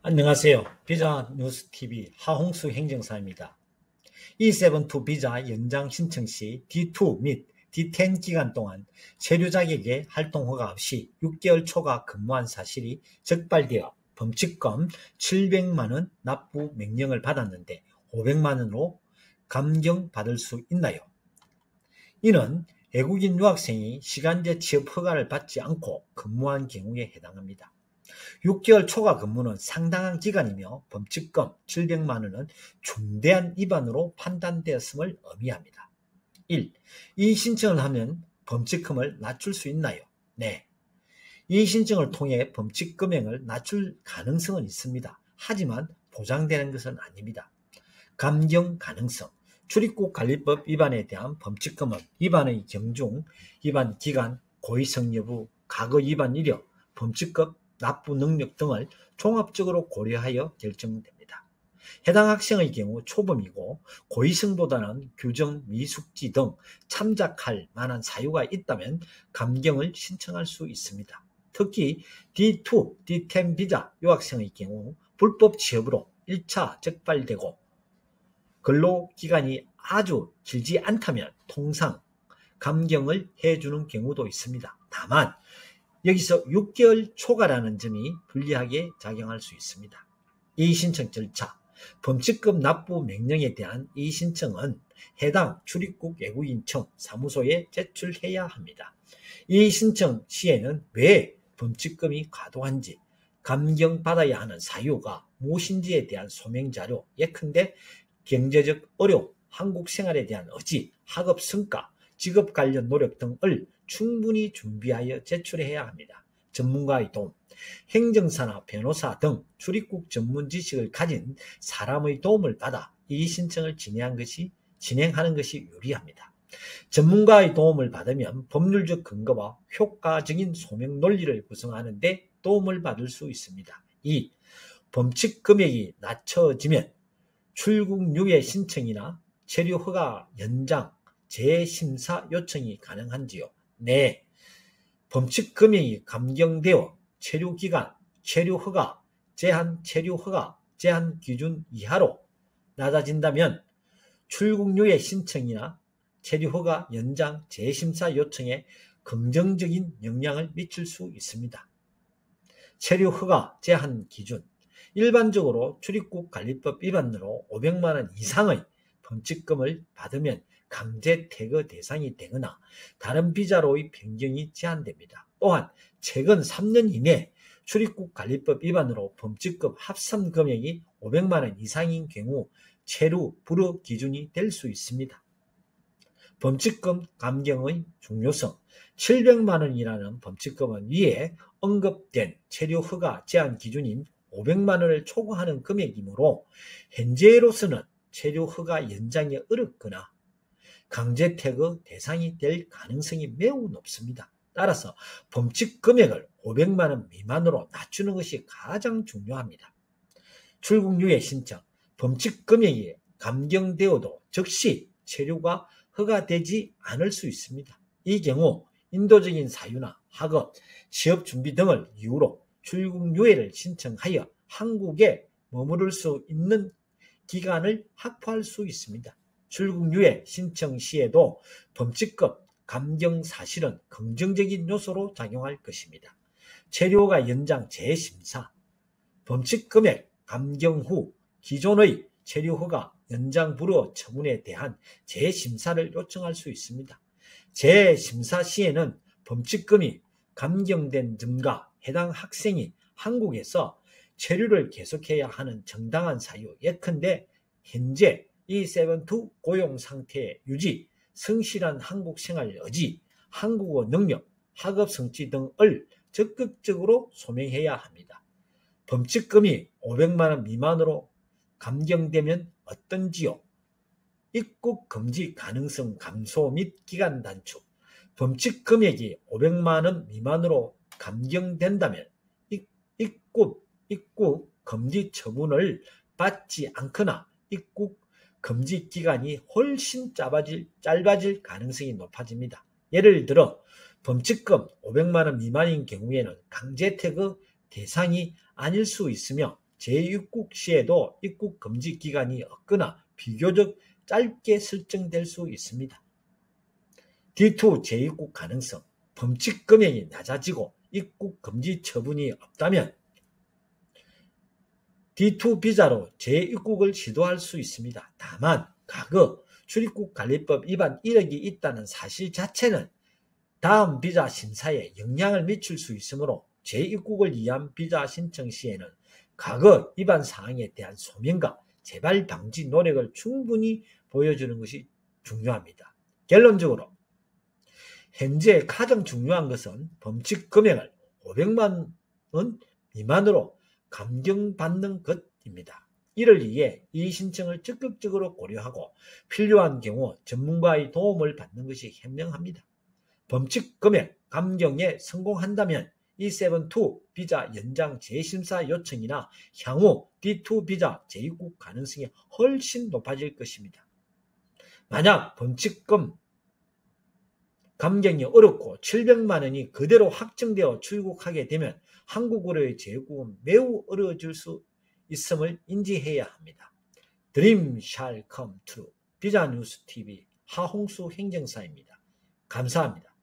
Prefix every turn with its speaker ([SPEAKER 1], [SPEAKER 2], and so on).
[SPEAKER 1] 안녕하세요. 비자 뉴스TV 하홍수 행정사입니다. E7-2 비자 연장 신청 시 D2 및 D10 기간 동안 체류 자격에 활동 허가 없이 6개월 초과 근무한 사실이 적발되어 범칙금 700만 원 납부 명령을 받았는데 500만 원으로 감경받을 수 있나요? 이는 외국인 유학생이 시간제 취업 허가를 받지 않고 근무한 경우에 해당합니다. 6개월 초과 근무는 상당한 기간이며 범칙금 700만 원은 중대한 위반으로 판단되었음을 의미합니다. 1. 이 신청을 하면 범칙금을 낮출 수 있나요? 네. 이 신청을 통해 범칙 금액을 낮출 가능성은 있습니다. 하지만 보장되는 것은 아닙니다. 감경 가능성. 출입국 관리법 위반에 대한 범칙금은 위반의 경중, 위반 기간, 고의성 여부, 과거 위반 이력, 범칙금 납부 능력 등을 종합적으로 고려하여 결정됩니다. 해당 학생의 경우 초범이고 고의성보다는 규정, 미숙지 등 참작할 만한 사유가 있다면 감경을 신청할 수 있습니다. 특히 D2, D10 비자 유학생의 경우 불법 취업으로 1차 적발되고 근로기간이 아주 길지 않다면 통상 감경을 해주는 경우도 있습니다. 다만 여기서 6개월 초과라는 점이 불리하게 작용할 수 있습니다. 이의신청 절차. 범칙금 납부 명령에 대한 이의신청은 해당 출입국 외국인청 사무소에 제출해야 합니다. 이의신청 시에는 왜 범칙금이 과도한지, 감경받아야 하는 사유가 무엇인지에 대한 소명자료, 예컨대 경제적 어려움, 한국 생활에 대한 의지, 학업 성과, 직업 관련 노력 등을 충분히 준비하여 제출해야 합니다. 전문가의 도움, 행정사나 변호사 등 출입국 전문 지식을 가진 사람의 도움을 받아 이 신청을 진행하는 것이 유리합니다. 전문가의 도움을 받으면 법률적 근거와 효과적인 소명 논리를 구성하는 데 도움을 받을 수 있습니다. 2. 범칙 금액이 낮춰지면 출국 유예 신청이나 체류 허가 연장, 재심사 요청이 가능한지요? 네. 범칙 금액이 감경되어 체류 기간, 체류 허가, 제한 체류 허가, 제한 기준 이하로 낮아진다면 출국 유예 신청이나 체류 허가 연장, 재심사 요청에 긍정적인 영향을 미칠 수 있습니다. 체류 허가 제한 기준. 일반적으로 출입국 관리법 위반으로 500만 원 이상의 범칙금을 받으면 강제 퇴거 대상이 되거나 다른 비자로의 변경이 제한됩니다. 또한 최근 3년 이내 출입국 관리법 위반으로 범칙금 합산 금액이 500만 원 이상인 경우 체류 불허 기준이 될 수 있습니다. 범칙금 감경의 중요성. 700만 원이라는 범칙금은 위에 언급된 체류 허가 제한 기준인 500만 원을 초과하는 금액이므로 현재로서는 체류 허가 연장이 어렵거나 강제 퇴거 대상이 될 가능성이 매우 높습니다. 따라서 범칙 금액을 500만 원 미만으로 낮추는 것이 가장 중요합니다. 출국 유예 신청. 범칙 금액이 감경되어도 즉시 체류가 허가되지 않을 수 있습니다. 이 경우 인도적인 사유나 학업, 취업 준비 등을 이유로 출국 유예를 신청하여 한국에 머무를 수 있는 기간을 확보할 수 있습니다. 출국 유예 신청 시에도 범칙금 감경 사실은 긍정적인 요소로 작용할 것입니다. 체류허가 연장 재심사. 범칙 금액 감경 후 기존의 체류허가 연장 불허 처분에 대한 재심사를 요청할 수 있습니다. 재심사 시에는 범칙금이 감경된 점과 해당 학생이 한국에서 체류를 계속해야 하는 정당한 사유, 예컨대 현재 E7-2 고용 상태 유지, 성실한 한국 생활 의지, 한국어 능력, 학업 성취 등을 적극적으로 소명해야 합니다. 범칙금이 500만 원 미만으로 감경되면 어떤지요? 입국 금지 가능성 감소 및 기간 단축. 범칙 금액이 500만 원 미만으로 감경된다면 입국 금지 처분을 받지 않거나 입국 금지 기간이 훨씬 짧아질 가능성이 높아집니다. 예를 들어 범칙금 500만 원 미만인 경우에는 강제 퇴거 대상이 아닐 수 있으며 재입국 시에도 입국 금지 기간이 없거나 비교적 짧게 설정될 수 있습니다. D2 재입국 가능성, 범칙 금액이 낮아지고 입국 금지 처분이 없다면 D2 비자로 재입국을 시도할 수 있습니다. 다만 과거 출입국관리법 위반 이력이 있다는 사실 자체는 다음 비자 심사에 영향을 미칠 수 있으므로 재입국을 위한 비자 신청 시에는 과거 위반 사항에 대한 소명과 재발 방지 노력을 충분히 보여주는 것이 중요합니다. 결론적으로 현재 가장 중요한 것은 범칙 금액을 500만 원 미만으로 감경받는 것입니다. 이를 위해 이 신청을 적극적으로 고려하고 필요한 경우 전문가의 도움을 받는 것이 현명합니다. 범칙 금액 감경에 성공한다면 E7-2 비자 연장 재심사 요청이나 향후 D2 비자 재입국 가능성이 훨씬 높아질 것입니다. 만약 범칙금 감경이 어렵고 700만 원이 그대로 확정되어 출국하게 되면 한국으로의 재입국은 매우 어려워질 수 있음을 인지해야 합니다. Dream shall come true. 비자뉴스TV 하홍수 행정사입니다. 감사합니다.